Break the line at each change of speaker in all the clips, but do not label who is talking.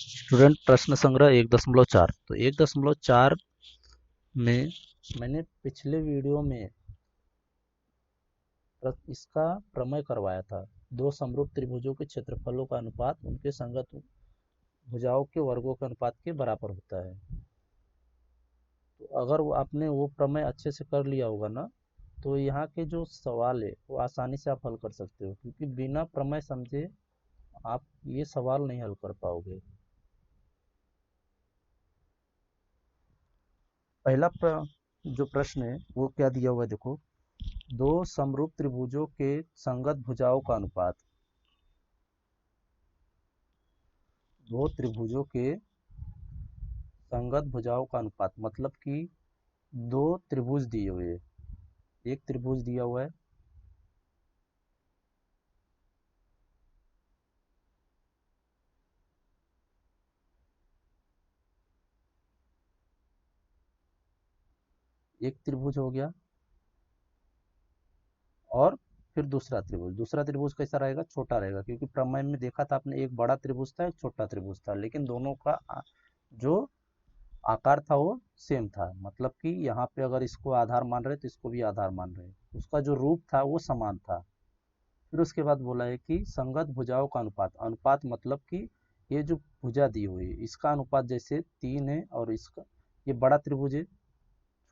Student प्रश्न संग्रह 1.4। तो 1.4 में मैंने पिछले वीडियो में इसका प्रमेय करवाया था। दो समरूप त्रिभुजों के क्षेत्रफलों का अनुपात उनके संगत भुजाओं के वर्गों के अनुपात के बराबर होता है। तो अगर आपने वो प्रमेय अच्छे से कर लिया होगा ना, तो यहाँ के जो सवाल है वो आसानी से आप हल कर सकते हो, क्योंकि बिना प्रमेय समझे आप ये सवाल नहीं हल कर पाओगे। पहला जो प्रश्न है वो क्या दिया हुआ है, देखो। दो समरूप त्रिभुजों के संगत भुजाओं का अनुपात। दो त्रिभुजों के संगत भुजाओं का अनुपात मतलब कि दो त्रिभुज दिए हुए हैं। एक त्रिभुज दिया हुआ है, एक त्रिभुज हो गया, और फिर दूसरा त्रिभुज कैसा रहेगा? छोटा रहेगा, क्योंकि प्रमेय में देखा था आपने, एक बड़ा त्रिभुज था एक छोटा त्रिभुज था, लेकिन दोनों का जो आकार था वो सेम था। मतलब कि यहाँ पे अगर इसको आधार मान रहे तो इसको भी आधार मान रहे, उसका जो रूप था वो समान था। फिर उसके बाद बोला है कि संगत भुजाओं का अनुपात। अनुपात मतलब कि ये जो भुजा दी हुई है इसका अनुपात जैसे 3 है, और इसका, ये बड़ा त्रिभुज है,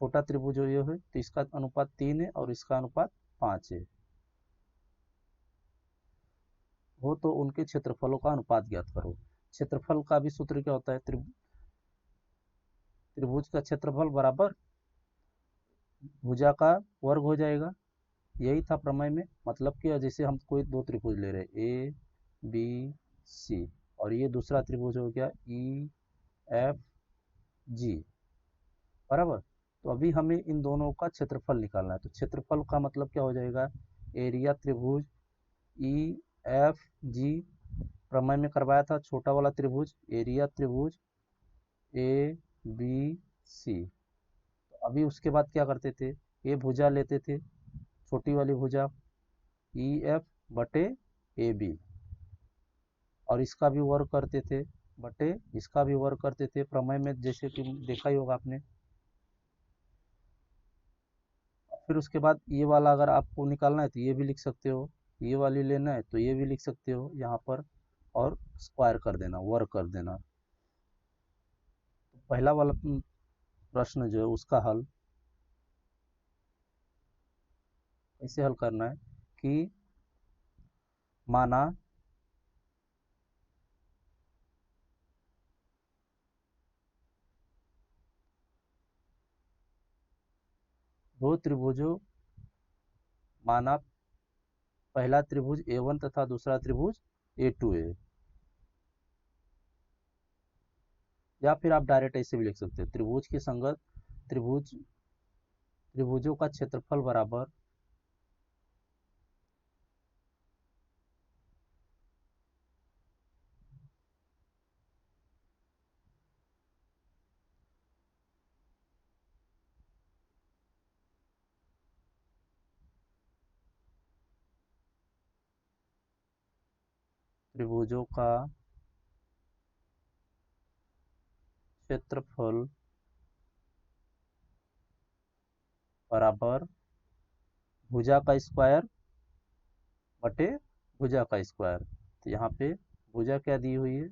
छोटा त्रिभुज ये है, तो इसका अनुपात 3 है और इसका अनुपात 5 है। हो तो उनके क्षेत्रफलों का अनुपात ज्ञात करो। क्षेत्रफल का भी सूत्र क्या होता है? त्रिभुज का क्षेत्रफल बराबर भुजा का वर्ग हो जाएगा। यही था प्रमेय में। मतलब कि जैसे हम कोई दो त्रिभुज ले रहे, ए बी सी, और ये दूसरा त्रिभुज हो गया ई एफ जी, बराबर। तो अभी हमें इन दोनों का क्षेत्रफल निकालना है। तो क्षेत्रफल का मतलब क्या हो जाएगा? एरिया त्रिभुज ई एफ जी, प्रमेय में करवाया था, छोटा वाला त्रिभुज एरिया त्रिभुज ए बी सी। तो अभी उसके बाद क्या करते थे? ये भुजा लेते थे, छोटी वाली भुजा ई एफ बटे ए बी, और इसका भी वर्ग करते थे बटे इसका भी वर्ग करते थे। प्रमेय में जैसे कि देखा ही होगा आपने। फिर उसके बाद ये वाला अगर आपको निकालना है तो ये भी लिख सकते हो, ये वाली लेना है तो ये भी लिख सकते हो यहाँ पर, और स्क्वायर कर देना, वर्ग कर देना। तो पहला वाला प्रश्न जो है उसका हल कैसे हल करना है कि माना दो त्रिभुजों, माना पहला त्रिभुज A1 तथा दूसरा त्रिभुज A2 है। या फिर आप डायरेक्ट ऐसे भी लिख सकते हो, त्रिभुज के संगत त्रिभुजों का क्षेत्रफल बराबर त्रिभुजों का क्षेत्रफल बराबर भुजा का स्क्वायर बटे भुजा का स्क्वायर। तो यहाँ पे भुजा क्या दी हुई है?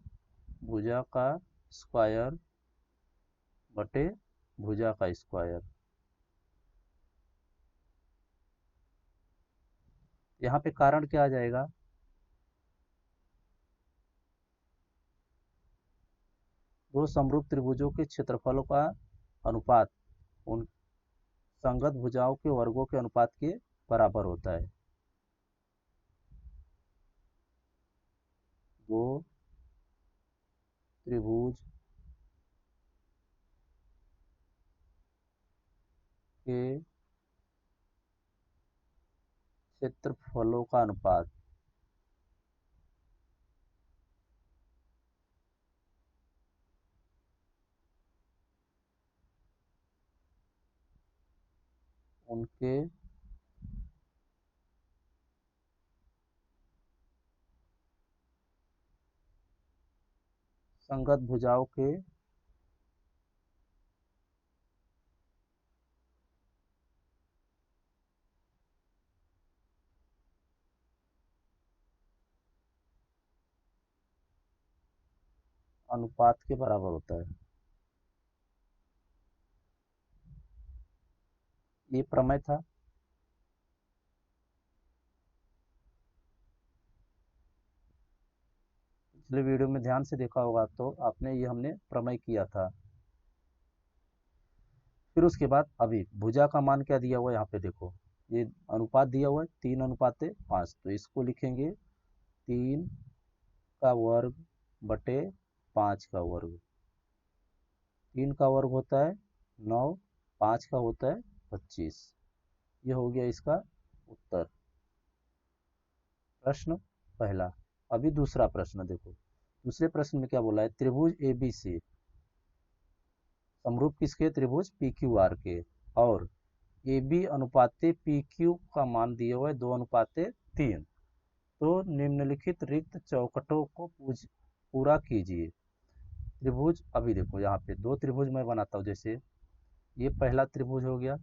भुजा का स्क्वायर बटे भुजा का स्क्वायर। यहाँ पे कारण क्या आ जाएगा? दो समरूप त्रिभुजों के क्षेत्रफलों का अनुपात उन संगत भुजाओं के वर्गों के अनुपात के बराबर होता है। दो त्रिभुज के क्षेत्रफलों का अनुपात उनके संगत भुजाओं के अनुपात के बराबर होता है। ये प्रमेय था। पिछले वीडियो में ध्यान से देखा होगा तो आपने ये हमने प्रमेय किया था। फिर उसके बाद अभी भुजा का मान क्या दिया हुआ है यहाँ पे देखो, ये अनुपात दिया हुआ है 3:5, तो इसको लिखेंगे 3 का वर्ग बटे 5 का वर्ग। 3 का वर्ग होता है 9, 5 का होता है 25। ये हो गया इसका उत्तर, प्रश्न पहला। अभी दूसरा प्रश्न देखो, दूसरे प्रश्न में क्या बोला है, त्रिभुज एबीसी समरूप किसके, त्रिभुज PQR के, और AB अनुपाते PQ का मान दिया हुआ है 2:3। तो निम्नलिखित रिक्त चौखटों को पूरा कीजिए। त्रिभुज, अभी देखो यहाँ पे दो त्रिभुज मैं बनाता हूँ, जैसे ये पहला त्रिभुज हो गया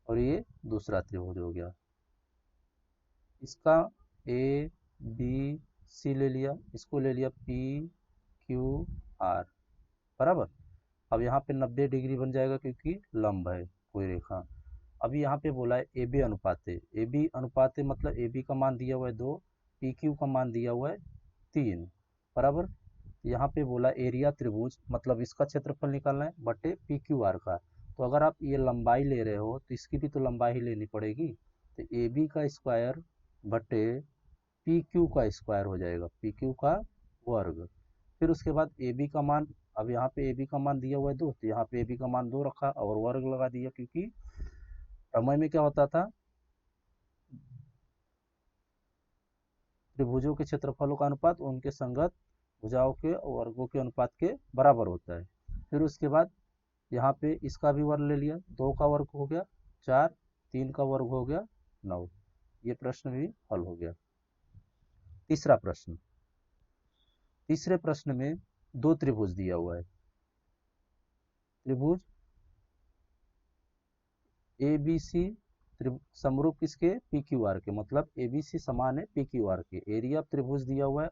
और ये दूसरा त्रिभुज हो गया। इसका ABC ले लिया, इसको ले लिया PQR, बराबर। अब यहाँ पे 90 डिग्री बन जाएगा क्योंकि लंब है कोई रेखा। अभी यहाँ पे बोला है AB अनुपाते, AB अनुपाते मतलब AB का मान दिया हुआ है 2, PQ का मान दिया हुआ है 3, बराबर। यहाँ पे बोला एरिया त्रिभुज मतलब इसका क्षेत्रफल निकालना है बटे PQR का। तो अगर आप ये लंबाई ले रहे हो तो इसकी भी तो लंबाई ही लेनी पड़ेगी, तो AB का स्क्वायर बटे PQ का स्क्वायर हो जाएगा, PQ का वर्ग। फिर उसके बाद AB का मान, अब यहाँ पे AB का मान दिया हुआ है 2, तो यहाँ पे AB का मान 2 रखा और वर्ग लगा दिया, क्योंकि प्रमेय में क्या होता था, त्रिभुजों के क्षेत्रफलों का अनुपात उनके संगत भुजाओं के वर्गों के अनुपात के बराबर होता है। फिर उसके बाद यहाँ पे इसका भी वर्ग ले लिया, 2 का वर्ग हो गया 4, 3 का वर्ग हो गया 9। ये प्रश्न भी हल हो गया। तीसरा प्रश्न, तीसरे प्रश्न में दो त्रिभुज दिया हुआ है, त्रिभुज ABC समरूप किसके, PQR के, मतलब ABC समान है PQR के। एरिया त्रिभुज दिया हुआ है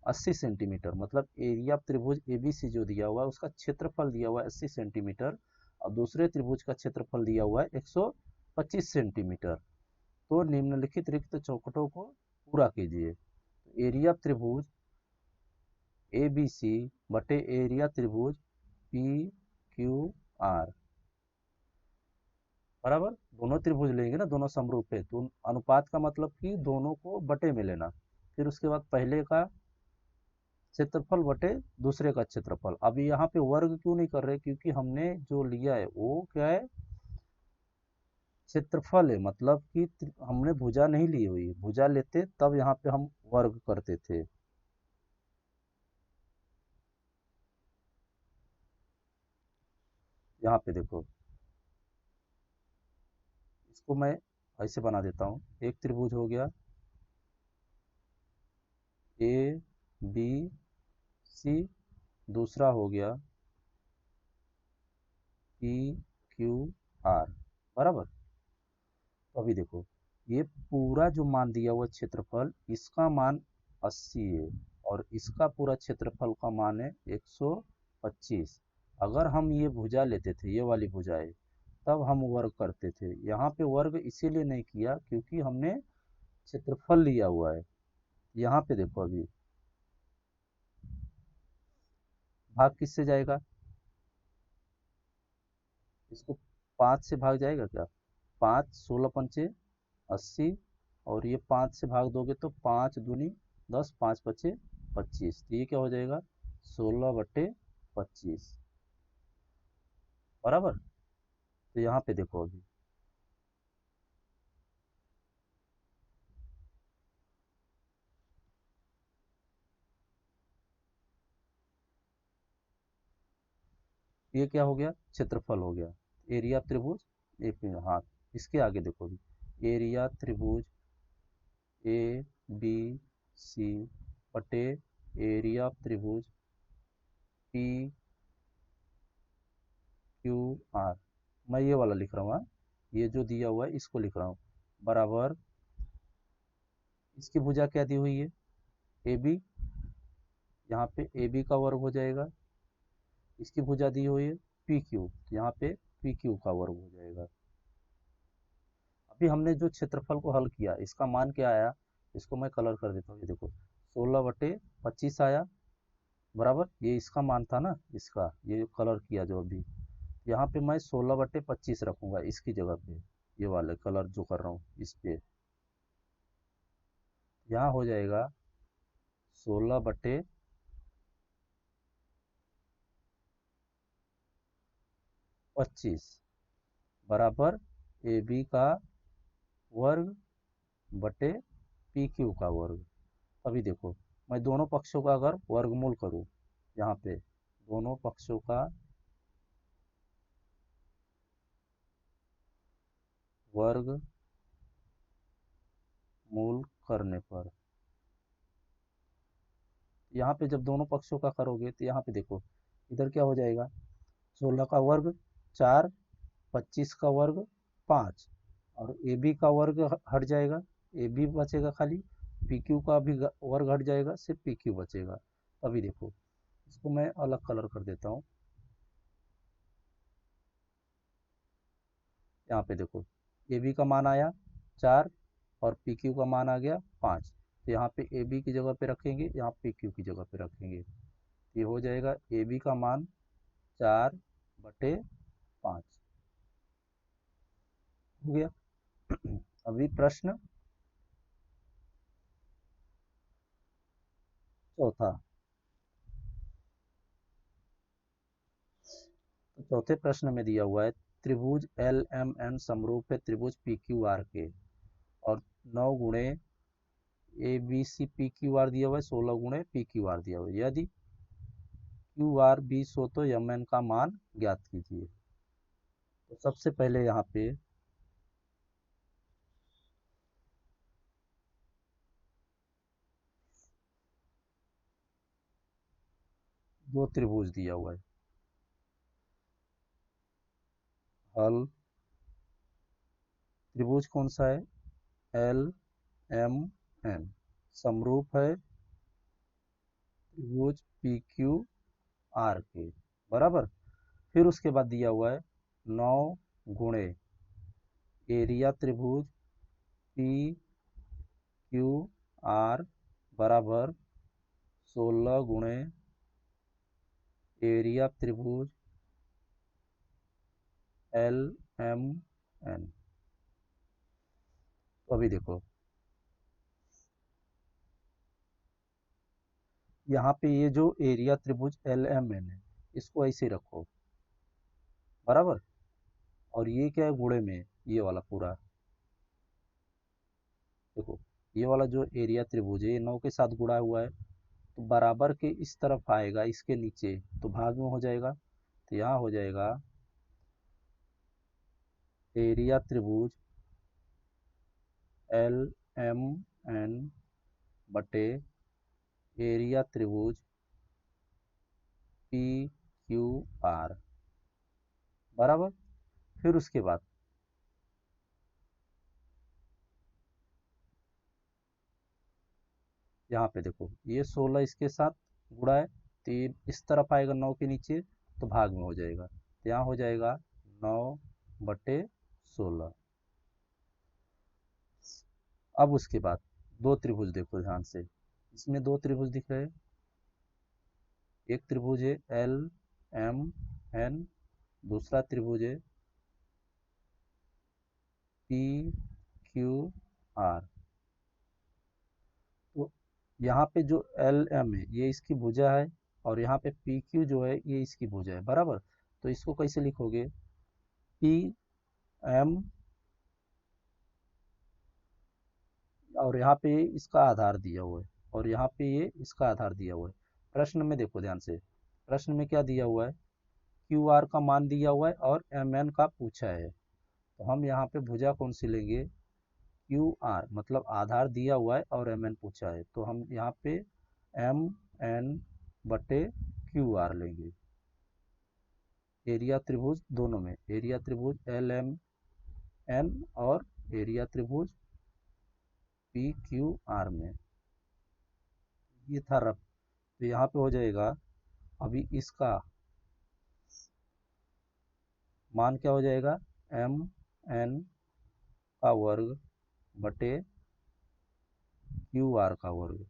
80 सेंटीमीटर, मतलब एरिया त्रिभुज ABC जो दिया हुआ है उसका क्षेत्रफल दिया हुआ है 80 सेंटीमीटर, और दूसरे त्रिभुज का क्षेत्रफल दिया हुआ है 125 सेंटीमीटर। तो निम्नलिखित रिक्त चौखटों को पूरा कीजिए। एरिया त्रिभुज ABC बटे एरिया त्रिभुज PQR, बराबर। दोनों त्रिभुज लेंगे ना, दोनों समरूप है, तो अनुपात का मतलब कि दोनों को बटे में लेना। फिर उसके बाद पहले का क्षेत्रफल बटे दूसरे का क्षेत्रफल। अभी यहाँ पे वर्ग क्यों नहीं कर रहे, क्योंकि हमने जो लिया है वो क्या है, क्षेत्रफल है, मतलब कि हमने भुजा नहीं ली हुई, भुजा लेते तब यहाँ पे हम वर्ग करते थे। यहाँ पे देखो, इसको मैं ऐसे बना देता हूँ, एक त्रिभुज हो गया ABC, दूसरा हो गया PQR, बराबर। तो अभी देखो, ये पूरा जो मान दिया हुआ क्षेत्रफल, इसका मान 80 है और इसका पूरा क्षेत्रफल का मान है 125। अगर हम ये भुजा लेते थे, ये वाली भुजाएं, तब हम वर्ग करते थे। यहाँ पे वर्ग इसीलिए नहीं किया क्योंकि हमने क्षेत्रफल लिया हुआ है। यहाँ पे देखो, अभी भाग किससे जाएगा, इसको 5 से भाग जाएगा क्या, 5 16 पंचे 80, और ये 5 से भाग दोगे तो 5 दूनी 10, 5 पचे 25, तो ये क्या हो जाएगा 16/25, बराबर। तो यहाँ पे देखो, अभी ये क्या हो गया, क्षेत्रफल हो गया। एरिया त्रिभुज एक मिनट, हाँ, इसके आगे देखो, अभी एरिया त्रिभुज ABC बटे एरिया ऑफ त्रिभुज पी क्यू आर, मैं ये वाला लिख रहा हूँ, हाँ? ये जो दिया हुआ है इसको लिख रहा हूँ, बराबर इसकी भुजा क्या दी हुई है, ए बी, यहाँ पे ए बी का वर्ग हो जाएगा, इसकी भुजा दी हुई है पी क्यू, यहाँ पे पी क्यू का वर्ग हो जाएगा। अभी हमने जो क्षेत्रफल को हल किया इसका मान क्या आया, इसको मैं कलर कर देता हूँ, ये देखो 16/25 आया, बराबर ये इसका मान था ना, इसका ये कलर किया जो अभी, यहाँ पे मैं 16/25 रखूंगा इसकी जगह पे, ये वाले कलर जो कर रहा हूँ इस पे, यहाँ हो जाएगा 16/25 बराबर ए बी का वर्ग बटे पी क्यू का वर्ग। अभी देखो मैं दोनों पक्षों का अगर वर्गमूल करूँ, यहाँ पे दोनों पक्षों का वर्ग मूल करने पर, यहाँ पे जब दोनों पक्षों का करोगे तो यहाँ पे देखो इधर क्या हो जाएगा, 16 का वर्ग 4, 25 का वर्ग 5, और ए बी का वर्ग हट जाएगा, ए बी बचेगा खाली, पी क्यू का भी वर्ग हट जाएगा, सिर्फ पी क्यू बचेगा। अभी देखो इसको मैं अलग कलर कर देता हूँ, यहाँ पे देखो ए बी का मान आया 4 और पी क्यू का मान आ गया 5, तो यहाँ पे ए बी की जगह पे रखेंगे, यहाँ पी क्यू की जगह पे रखेंगे, ये हो जाएगा ए बी का मान 4/5 हो गया। अभी प्रश्न चौथा, तो चौथे प्रश्न में दिया हुआ है त्रिभुज एल एम एन समरूप है त्रिभुज पी क्यू आर के, और 9 गुणे A B C P Q R दिया हुआ है, 16 गुणे पी क्यू आर दिया हुआ है, यदि क्यू आर 20 हो तो एम एन का मान ज्ञात कीजिए। तो सबसे पहले यहाँ पे दो त्रिभुज दिया हुआ है, हल त्रिभुज कौन सा है, एल एम एन, समरूप है त्रिभुज पी क्यू आर के, बराबर। फिर उसके बाद दिया हुआ है 9 गुणे एरिया त्रिभुज पी क्यू आर बराबर 16 गुणे एरिया त्रिभुज एल एम एन। तो अभी देखो यहाँ पे ये जो एरिया त्रिभुज एल एम एन है इसको ऐसे रखो, बराबर, और ये क्या है गुणे में, ये वाला पूरा देखो, ये वाला जो एरिया त्रिभुज है ये 9 के साथ गुणा हुआ है, तो बराबर के इस तरफ आएगा, इसके नीचे तो भाग में हो जाएगा, तो यहाँ हो जाएगा एरिया त्रिभुज एल एम एन बटे एरिया त्रिभुज पी क्यू आर, बराबर। फिर उसके बाद यहाँ पे देखो ये 16 इसके साथ गुणा है, तो ये इस तरफ आएगा 9 के नीचे, तो भाग में हो जाएगा, तो यहाँ हो जाएगा 9/16। अब उसके बाद दो त्रिभुज देखो ध्यान से, इसमें दो त्रिभुज दिख रहे हैं, एक त्रिभुज है एल एम एन, दूसरा त्रिभुज है पी क्यू आर। तो यहाँ पे जो एल एम है ये इसकी भुजा है, और यहाँ पे पी क्यू जो है ये इसकी भुजा है, बराबर। तो इसको कैसे लिखोगे, पी एम, और यहाँ पे इसका आधार दिया हुआ है, और यहाँ पे ये इसका आधार दिया हुआ है। प्रश्न में देखो ध्यान से, प्रश्न में क्या दिया हुआ है, क्यू आर का मान दिया हुआ है और एम एन का पूछा है, तो हम यहाँ पे भुजा कौन सी लेंगे, क्यू आर, मतलब आधार दिया हुआ है और एम एन पूछा है, तो हम यहाँ पे एम एन बटे क्यू आर लेंगे। एरिया त्रिभुज दोनों में, एरिया त्रिभुज एल एम एन और एरिया त्रिभुज पी क्यू आर में, ये था रफ। तो यहाँ पे हो जाएगा, अभी इसका मान क्या हो जाएगा, एम एन का वर्ग बटे क्यू आर का वर्ग।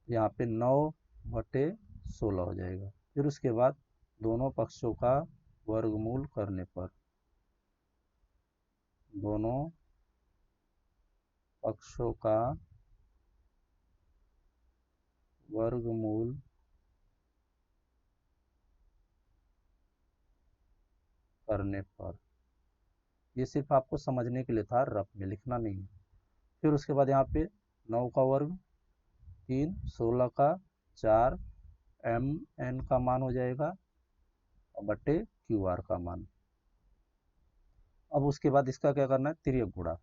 यहाँ पे 9/16 हो जाएगा। फिर उसके बाद दोनों पक्षों का वर्गमूल करने पर, दोनों पक्षों का वर्गमूल करने पर, ये सिर्फ आपको समझने के लिए था, रफ में लिखना नहीं है। फिर उसके बाद यहाँ पे 9 का वर्ग 3, 16 का 4, एम एन का मान हो जाएगा बटे क्यू आर का मान। अब उसके बाद इसका क्या करना है, तिर्यक गुणा।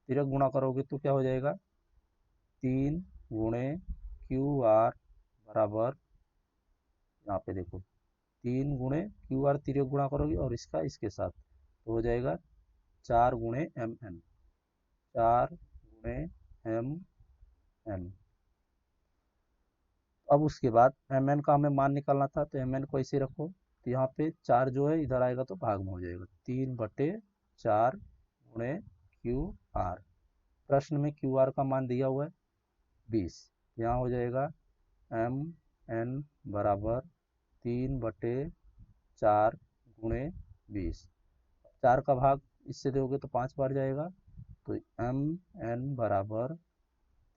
तिर्यक गुणा करोगे तो क्या हो जाएगा, 3 गुणे क्यू आर बराबर, यहाँ पे देखो 3 गुणे क्यू आर, तिर्यक गुणा करोगे और इसका इसके साथ तो हो जाएगा 4 गुणे एम एन, 4 गुणे एम एन। अब उसके बाद एम एन का हमें मान निकालना था, तो एम एन को ऐसे रखो, तो यहाँ पे 4 जो है इधर आएगा तो भाग में हो जाएगा, 3/4 गुणे क्यू आर। प्रश्न में क्यू आर का मान दिया हुआ है 20, यहाँ हो जाएगा एम एन बराबर 3/4 गुणे 20। 4 का भाग इससे दोगे तो 5 बार जाएगा, तो एम एन बराबर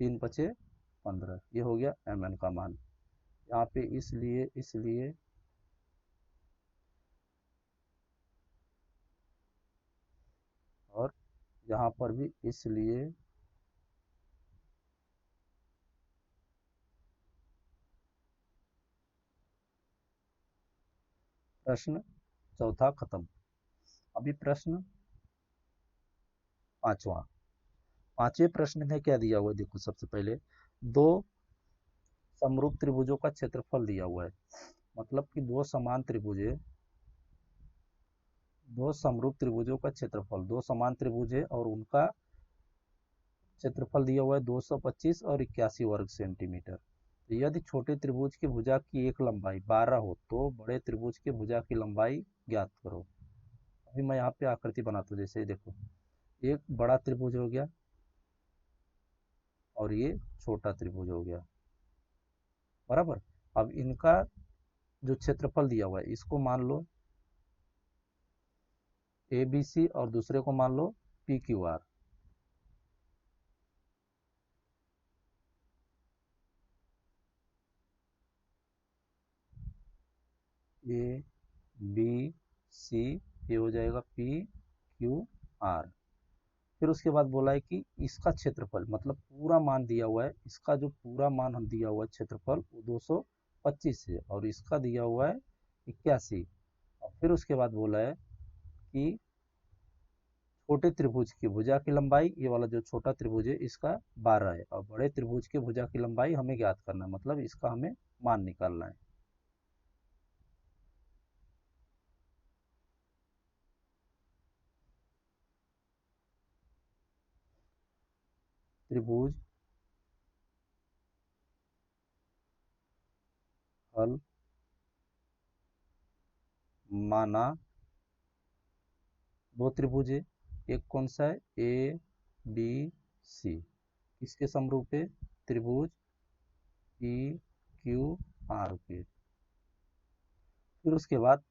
3×5 = 15। ये हो गया एम एन का मान। यहाँ पे इसलिए और यहाँ पर भी इसलिए प्रश्न चौथा खत्म। अभी प्रश्न पांचवा। पांचवें प्रश्न में क्या दिया हुआ है, देखो सबसे पहले दो समरूप त्रिभुजों का क्षेत्रफल दिया हुआ है। मतलब कि दो समान त्रिभुज, दो समरूप त्रिभुजों का क्षेत्रफल, दो समान त्रिभुज है और उनका क्षेत्रफल दिया हुआ है 225 और 81 वर्ग सेंटीमीटर। तो यदि छोटे त्रिभुज की भुजा की एक लंबाई 12 हो तो बड़े त्रिभुज की भुजा की लंबाई ज्ञात करो। अभी मैं यहाँ पे आकृति बनाता हूँ, जैसे देखो एक बड़ा त्रिभुज हो गया और ये छोटा त्रिभुज हो गया, बराबर। अब इनका जो क्षेत्रफल दिया हुआ है इसको मान लो ए बी सी और दूसरे को मान लो P Q R. A B C, ये हो जाएगा पी क्यू आर। फिर उसके बाद बोला है कि इसका क्षेत्रफल, मतलब पूरा मान दिया हुआ है, इसका जो पूरा मान हम दिया हुआ है क्षेत्रफल वो 225 है और इसका दिया हुआ है 81। और फिर उसके बाद बोला है कि छोटे त्रिभुज की भुजा की लंबाई, ये वाला जो छोटा त्रिभुज है इसका 12 है और बड़े त्रिभुज की भुजा की लंबाई हमें ज्ञात करना है, मतलब इसका हमें मान निकालना है। त्रिभुज हल माना, दो त्रिभुज है, एक कौन सा है, ए बी सी, किसके समरूप है, त्रिभुज पी क्यू आर के। फिर उसके बाद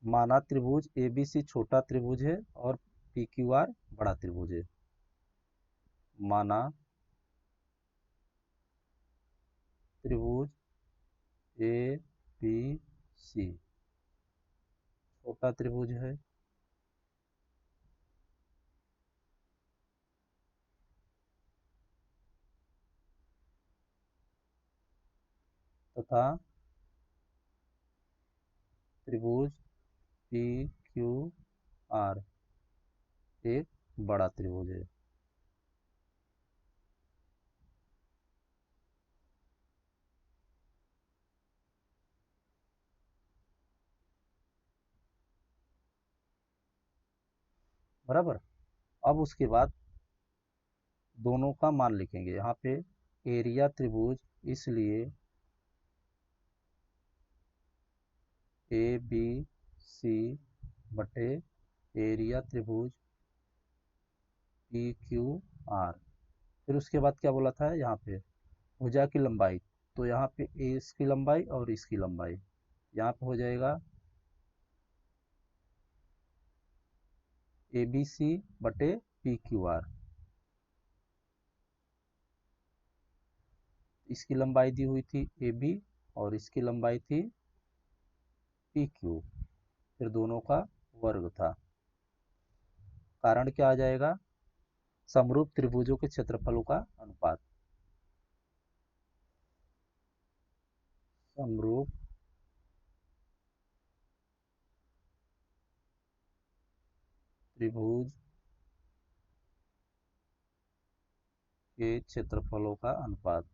माना त्रिभुज ए बी सी छोटा त्रिभुज है और पी क्यू आर बड़ा त्रिभुज है। माना त्रिभुज ए बी सी छोटा त्रिभुज है तथा त्रिभुज पी क्यू आर एक बड़ा त्रिभुज है। बराबर। अब उसके बाद दोनों का मान लिखेंगे यहाँ पे। एरिया त्रिभुज, इसलिए ए बी सी बटे एरिया त्रिभुज पी क्यू आर। फिर उसके बाद क्या बोला था यहाँ पे, भुजा की लंबाई। तो यहाँ पे इसकी लंबाई और इसकी लंबाई, यहाँ पे हो जाएगा ए बी सी बटे पी क्यू आर। इसकी लंबाई दी हुई थी ए बी और इसकी लंबाई थी पी क्यू। फिर दोनों का वर्ग था। कारण क्या आ जाएगा, समरूप त्रिभुजों के क्षेत्रफलों का अनुपात। समरूप त्रिभुज के क्षेत्रफलों का अनुपात।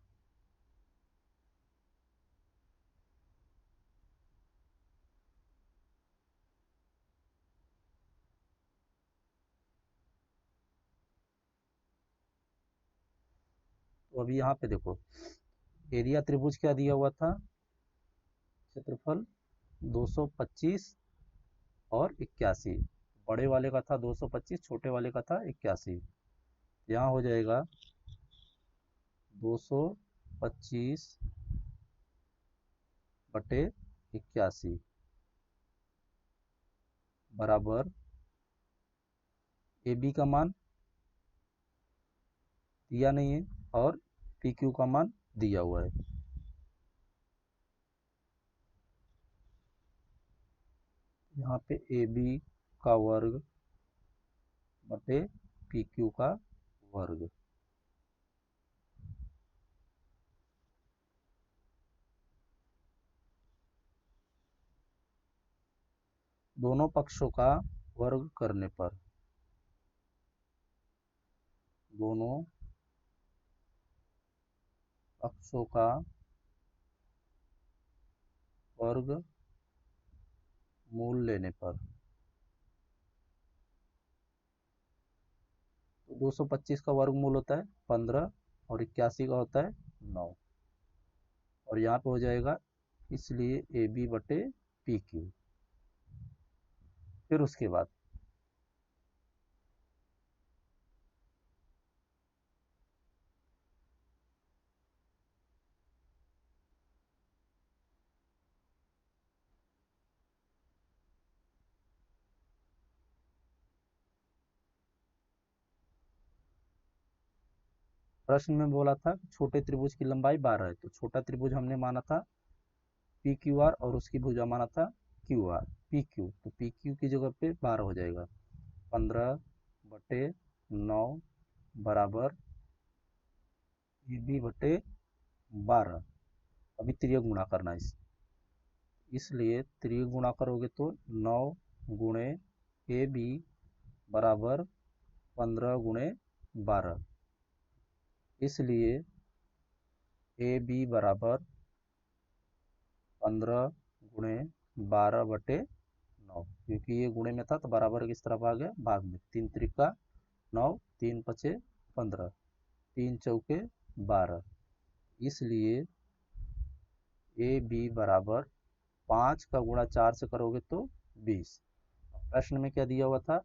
तो अभी यहाँ पे देखो, एरिया त्रिभुज क्या दिया हुआ था, क्षेत्रफल 225 और 81। बड़े वाले का था 225, छोटे वाले का था 81। यहाँ हो जाएगा 225 बटे 81 बराबर ए बी का मान दिया नहीं है और पी क्यू का मान दिया हुआ है। यहाँ पे ए बी का वर्ग बटे पी क्यू का वर्ग। दोनों पक्षों का वर्ग करने पर, दोनों पक्षों का वर्ग मूल लेने पर, तो 225 का वर्गमूल होता है 15 और 81 का होता है 9। और यहाँ पे हो जाएगा इसलिए ए बी बटे पी क्यू। फिर उसके बाद प्रश्न में बोला था कि छोटे त्रिभुज की लंबाई 12 है, तो छोटा त्रिभुज हमने माना था पी क्यू आर और उसकी भुजा माना था क्यू आर पी क्यू। तो पी क्यू की जगह पे 12 हो जाएगा। 15 बटे 9 बराबर ए बी बटे 12। अभी त्रिय गुणा करना है इसलिए त्रिय गुणा करोगे तो 9 गुणे ए बी बराबर 15 गुणे 12। इसलिए ए बी बराबर 15 गुणे 12 बटे 9, क्योंकि ये गुणे में था तो बराबर किस तरफ आ गया, भाग में। 3 त्रिका 9, 3 पचे 15, 3 चौके 12। इसलिए ए बी बराबर 5 का गुणा 4 से करोगे तो 20। प्रश्न में क्या दिया हुआ था,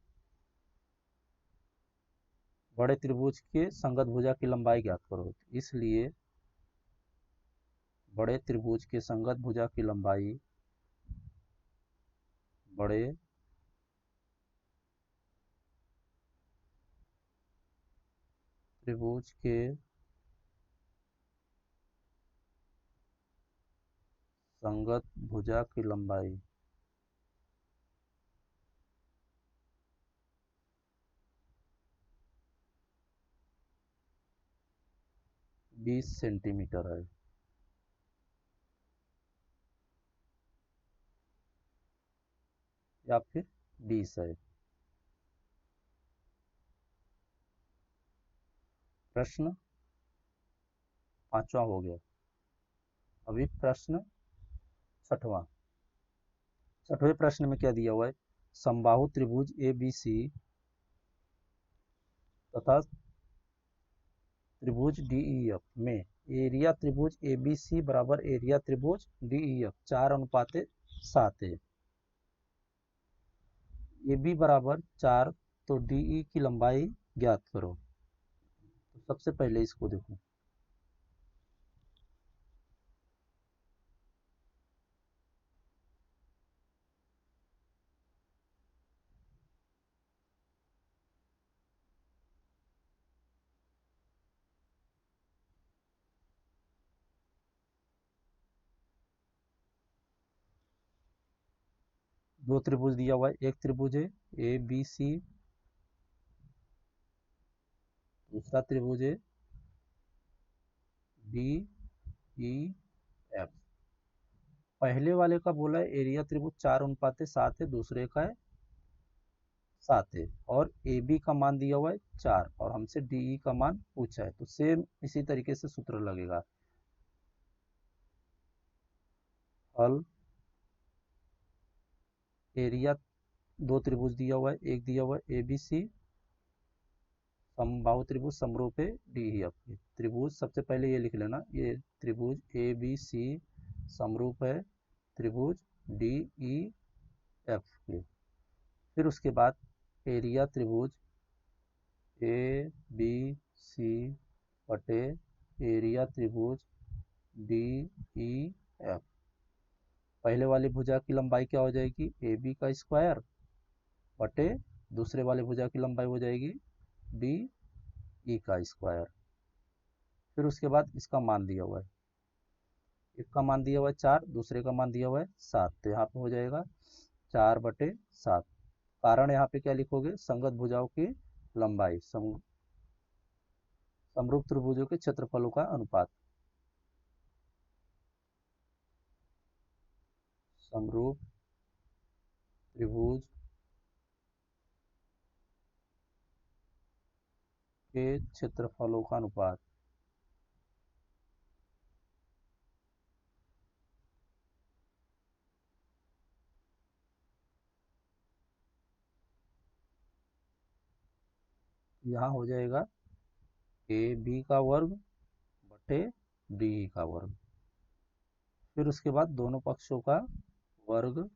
बड़े त्रिभुज के संगत भुजा की लंबाई ज्ञात करो। इसलिए बड़े त्रिभुज के संगत भुजा की लंबाई, बड़े त्रिभुज के संगत भुजा की लंबाई 20 सेंटीमीटर है। या फिर 20 है। प्रश्न पांचवा हो गया। अभी प्रश्न छठवां। छठवें प्रश्न में क्या दिया हुआ है? समबाहु त्रिभुज ए बी सी तथा त्रिभुज डी ई एफ में एरिया त्रिभुज ए बी सी बराबर एरिया त्रिभुज डी ई एफ 4:7 है। ए बी बराबर 4 तो डी ई की लंबाई ज्ञात करो। तो सबसे पहले इसको देखो। दो त्रिभुज दिया हुआ है। एक त्रिभुज है ए बी सी, दूसरा त्रिभुज है डी ई एफ। पहले वाले का बोला है एरिया त्रिभुज 4:7 है, दूसरे का है 7 है, और ए बी का मान दिया हुआ है 4 और हमसे डी ई का मान पूछा है। तो सेम इसी तरीके से सूत्र लगेगा। हल एरिया, दो त्रिभुज दिया हुआ है, एक दिया हुआ है ए बी सी, समबाहु त्रिभुज समरूप है डी ई एफ। त्रिभुज सबसे पहले ये लिख लेना, ये त्रिभुज ए बी सी समरूप है त्रिभुज डी ई एफ के। फिर उसके बाद एरिया त्रिभुज ए बी सी बटे एरिया त्रिभुज डी ई एफ। पहले वाली भुजा की लंबाई क्या हो जाएगी? ए बी का स्क्वायर बटे दूसरे वाले भुजा की लंबाई हो जाएगी डी ई का स्क्वायर। फिर उसके बाद इसका मान दिया हुआ है, एक का मान दिया हुआ है 4, दूसरे का मान दिया हुआ है 7, तो यहाँ पे हो जाएगा 4/7। कारण यहाँ पे क्या लिखोगे? संगत भुजाओं की लंबाई, समरूप त्रिभुजों के क्षेत्रफलों का अनुपात। समरूप त्रिभुज के क्षेत्रफलों का अनुपात। यहाँ हो जाएगा ए बी का वर्ग बटे डी ई का वर्ग। फिर उसके बाद दोनों पक्षों का वर्ग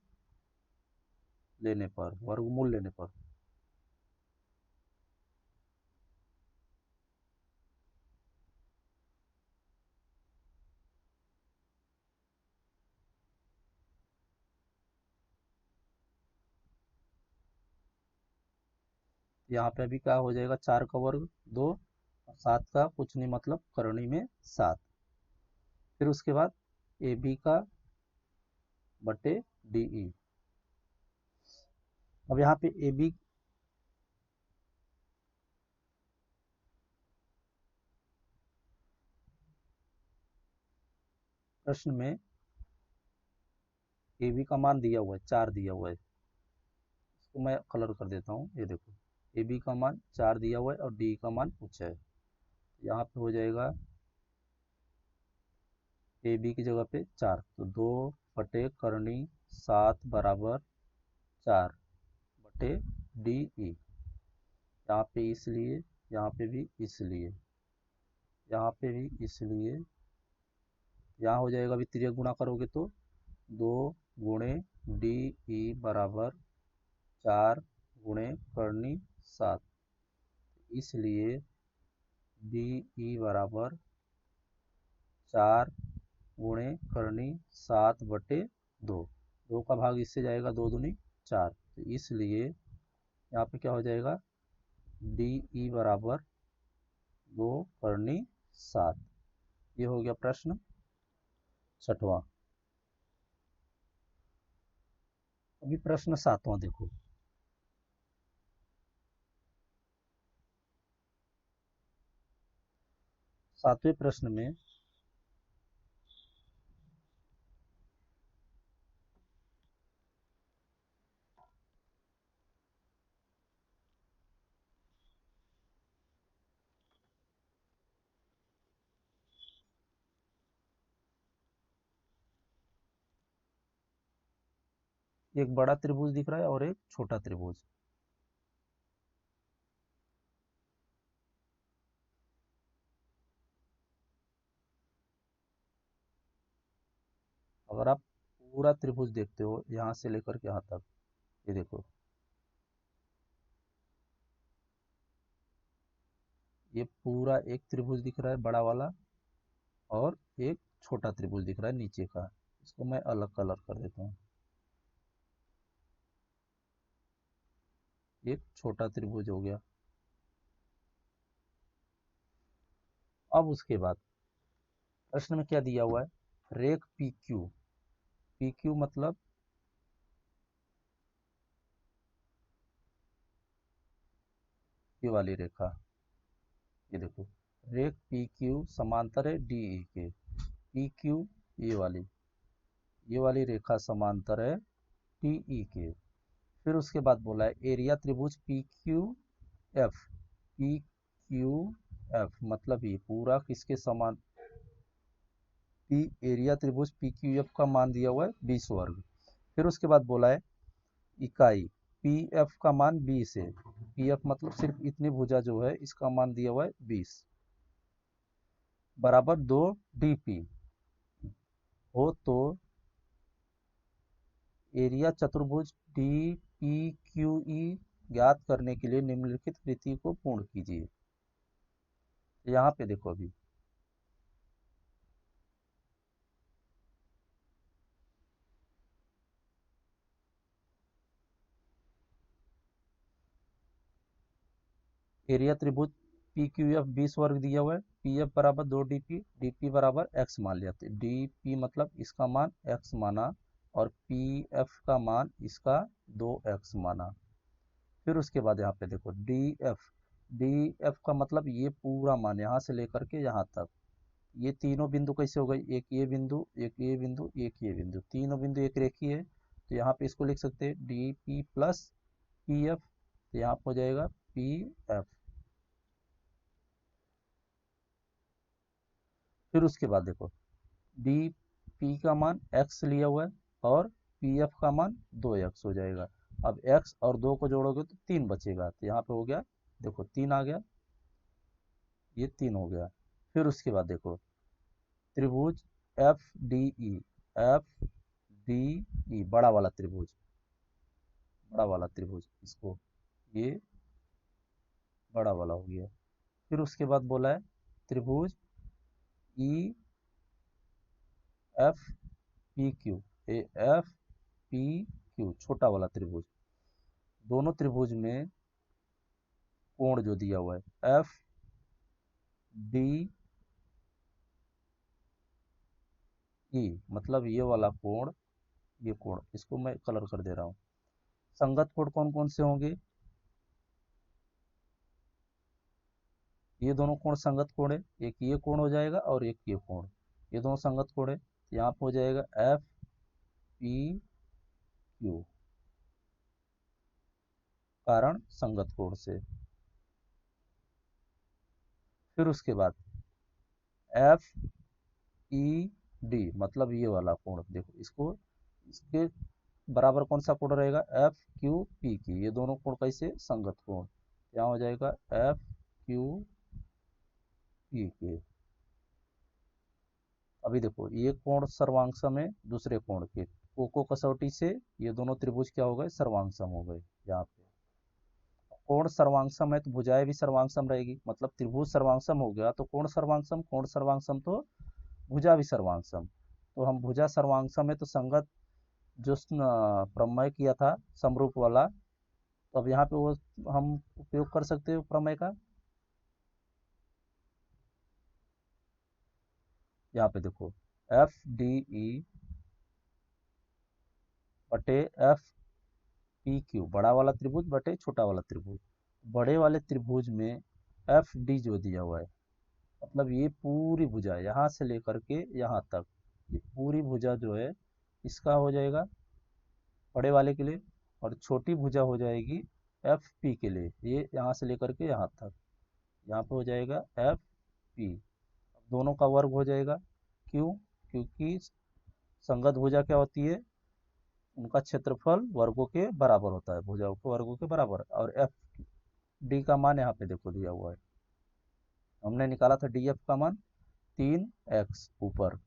लेने पर, वर्गमूल लेने पर, यहाँ पे अभी क्या हो जाएगा? 4 का वर्ग 2 और 7 का कुछ नहीं, मतलब करनी में 7। फिर उसके बाद ए बी का बटे डी ई। अब यहाँ पे ए बी, प्रश्न में ए बी का मान दिया हुआ है 4 दिया हुआ है। इसको मैं कलर कर देता हूँ। ये देखो, ए बी का मान 4 दिया हुआ है और डी का मान पूछा है। यहाँ पे हो जाएगा ए बी की जगह पे 4, तो 2 बटे करनी 7 बराबर 4 बटे डी ई। यहाँ पे इसलिए, यहाँ पे भी इसलिए, यहाँ पे भी इसलिए, यहाँ हो जाएगा अभी तिर्यक गुणा करोगे तो 2 गुणे डी ई बराबर 4 गुणे करनी 7, इसलिए डी ई बराबर 4 गुणे करनी 7 बटे 2। 2 का भाग इससे जाएगा, 2 दूनी 4, तो इसलिए यहाँ पे क्या हो जाएगा? डी ई बराबर 2 करनी 7। ये हो गया प्रश्न छठवां। अभी प्रश्न सातवां देखो। सातवें प्रश्न में एक बड़ा त्रिभुज दिख रहा है और एक छोटा त्रिभुज। अगर आप पूरा त्रिभुज देखते हो यहाँ से लेकर के यहाँ तक, ये देखो, ये पूरा एक त्रिभुज दिख रहा है बड़ा वाला, और एक छोटा त्रिभुज दिख रहा है नीचे का। इसको मैं अलग कलर कर देता हूँ। एक छोटा त्रिभुज हो गया। अब उसके बाद प्रश्न में क्या दिया हुआ है, रेख पी क्यू। पी क्यू मतलब ये वाली रेखा, ये देखो, रेख पी क्यू समांतर है डी ई के। पी क्यू ये वाली रेखा समांतर है टी ई के। फिर उसके बाद बोला है एरिया त्रिभुज P Q F. P Q F मतलब ये पूरा किसके समान, पी एरिया त्रिभुज पी क्यू एफ का मान दिया हुआ है 20 वर्ग। फिर उसके बाद बोला है इकाई पी एफ का मान 20 है। पी एफ मतलब सिर्फ इतनी भुजा जो है इसका मान दिया हुआ है 20, बराबर 2 डीपी हो तो एरिया चतुर्भुज डी पी क्यू ई ज्ञात करने के लिए निम्नलिखित कृति को पूर्ण कीजिए। यहाँ पे देखो, अभी एरिया त्रिभुज पी क्यू एफ 20 वर्ग दिया हुआ है। पी एफ बराबर 2 डीपी, डीपी बराबर एक्स मान लिया, तो डीपी मतलब इसका मान एक्स माना, और पी एफ का मान इसका 2x माना। फिर उसके बाद यहाँ पे देखो डी एफ, डी एफ का मतलब ये पूरा मान यहाँ से लेकर के यहाँ तक। ये तीनों बिंदु कैसे हो गई, एक ये बिंदु, एक ये बिंदु, एक ये बिंदु, तीनों बिंदु एक रेखीय है, तो यहाँ पे इसको लिख सकते हैं D P plus P F, तो यहाँ पे हो जाएगा पी एफ। फिर उसके बाद देखो डी पी का मान x लिया हुआ है, और पी एफ का मान 2x हो जाएगा। अब x और 2 को जोड़ोगे तो 3 बचेगा, तो यहाँ पे हो गया, देखो 3 आ गया, ये 3 हो गया। फिर उसके बाद देखो त्रिभुज F D E, F D E बड़ा वाला त्रिभुज, बड़ा वाला त्रिभुज, इसको ये बड़ा वाला हो गया। फिर उसके बाद बोला है त्रिभुज E F P Q, A F P Q छोटा वाला त्रिभुज। दोनों त्रिभुज में कोण जो दिया हुआ है एफ डी ई मतलब ये वाला कोण, ये कोण, इसको मैं कलर कर दे रहा हूँ। संगत कोण कौन कौन से होंगे, ये दोनों कोण संगत कोण है, एक ये कोण हो जाएगा और एक ये कोण, ये दोनों संगत कोण है। यहाँ पे हो जाएगा एफ पी क्यू, कारण संगत कोण से। फिर उसके बाद एफ ई डी मतलब ये वाला कोण, देखो इसको, इसके बराबर कौन सा कोण रहेगा, एफ क्यू पी की, ये दोनों कोण कैसे संगत कोण, यहाँ हो जाएगा एफ क्यू पी के। अभी देखो ये कोण सर्वांगसम है दूसरे कोण के, कोको कसौटी से ये दोनों त्रिभुज क्या हो गए, सर्वांगसम हो गए। यहाँ पे कोण सर्वांगसम है तो भुजाएं भी सर्वांगसम रहेगी, मतलब त्रिभुज सर्वांगसम हो गया तो कोण सर्वांगसम, कोण सर्वांगसम तो भुजा भी सर्वांगसम। तो हम भुजा सर्वांगसम है तो संगत जो प्रमेय किया था समरूप वाला, तो अब यहाँ पे वो हम उपयोग कर सकते हो प्रमेय का। यहाँ पे देखो एफ डी ई बटे एफ पी क्यू बड़ा वाला त्रिभुज बटे छोटा वाला त्रिभुज। बड़े वाले त्रिभुज में एफ डी जो दिया हुआ है, मतलब ये पूरी भुजा यहाँ से लेकर के यहाँ तक, ये पूरी भुजा जो है इसका हो जाएगा बड़े वाले के लिए, और छोटी भुजा हो जाएगी एफ पी के लिए, ये यहाँ से लेकर के यहाँ तक, यहाँ पे हो जाएगा एफ पी। दोनों का वर्ग हो जाएगा, क्यों, क्योंकि संगत भुजा क्या होती है, उनका क्षेत्रफल वर्गों के बराबर होता है, भुजाओं के वर्गों के बराबर। और एफ डी का मान यहाँ पे देखो दिया हुआ है, हमने निकाला था डी एफ का मान 3x ऊपर,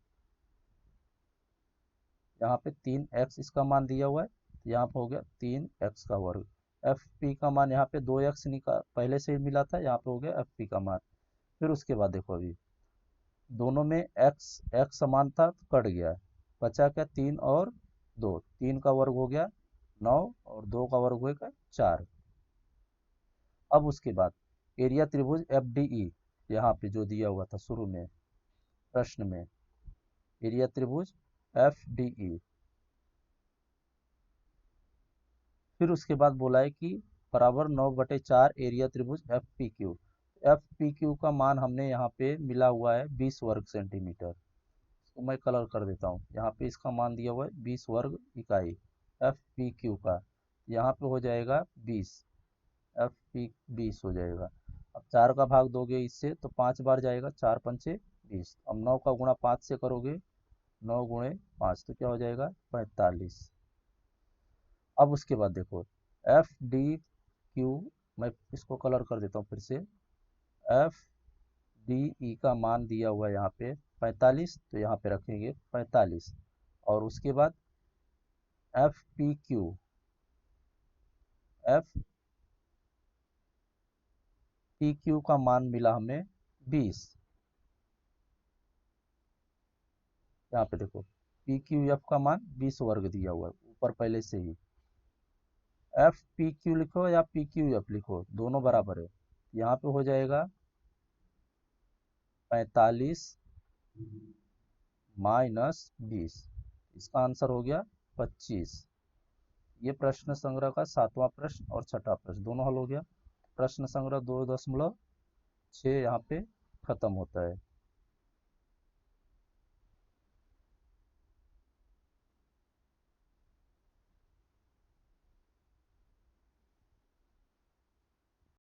यहाँ पे 3x इसका मान दिया हुआ है, यहाँ पे हो गया 3x का वर्ग। एफ पी का मान यहाँ पे 2x पहले से ही मिला था, यहाँ पे हो गया एफ पी का मान। फिर उसके बाद देखो अभी दोनों में x x समान था तो कट गया, बचा क्या 3 और 2, 3 का वर्ग हो गया 9 और 2 का वर्ग हो गया 4। अब उसके बाद एरिया त्रिभुज एफ डी ई, यहाँ पे जो दिया हुआ था शुरू में प्रश्न में, एरिया त्रिभुज एफ डी ई। फिर उसके बाद बोला है कि बराबर 9/4 एरिया त्रिभुज F P Q. F P Q का मान हमने यहाँ पे मिला हुआ है 20 वर्ग सेंटीमीटर, तो मैं कलर कर देता हूँ, यहाँ पे इसका मान दिया हुआ है 20 वर्ग इकाई एफ पी क्यू का, यहाँ पे हो जाएगा 20, एफ पी 20 हो जाएगा। अब 4 का भाग दोगे इससे तो 5 बार जाएगा, 4 पंचे 20। अब 9 का गुणा 5 से करोगे, 9 गुणे 5 तो क्या हो जाएगा 45। अब उसके बाद देखो एफ डी क्यू, मैं इसको कलर कर देता हूँ फिर से, एफ डी ई का मान दिया हुआ है यहाँ पे 45, तो यहाँ पे रखेंगे 45। और उसके बाद F P Q, F P Q का मान मिला हमें 20, यहाँ पे देखो पी क्यू एफ का मान 20 वर्ग दिया हुआ है ऊपर पहले से ही। एफ पी क्यू लिखो या पी क्यू एफ लिखो, दोनों बराबर है, यहाँ पे हो जाएगा 45 माइनस 20, इसका आंसर हो गया 25। ये प्रश्न संग्रह का 7वां प्रश्न और 6ठा प्रश्न दोनों हल हो गया। प्रश्न संग्रह 2.6 यहाँ पे खत्म होता है।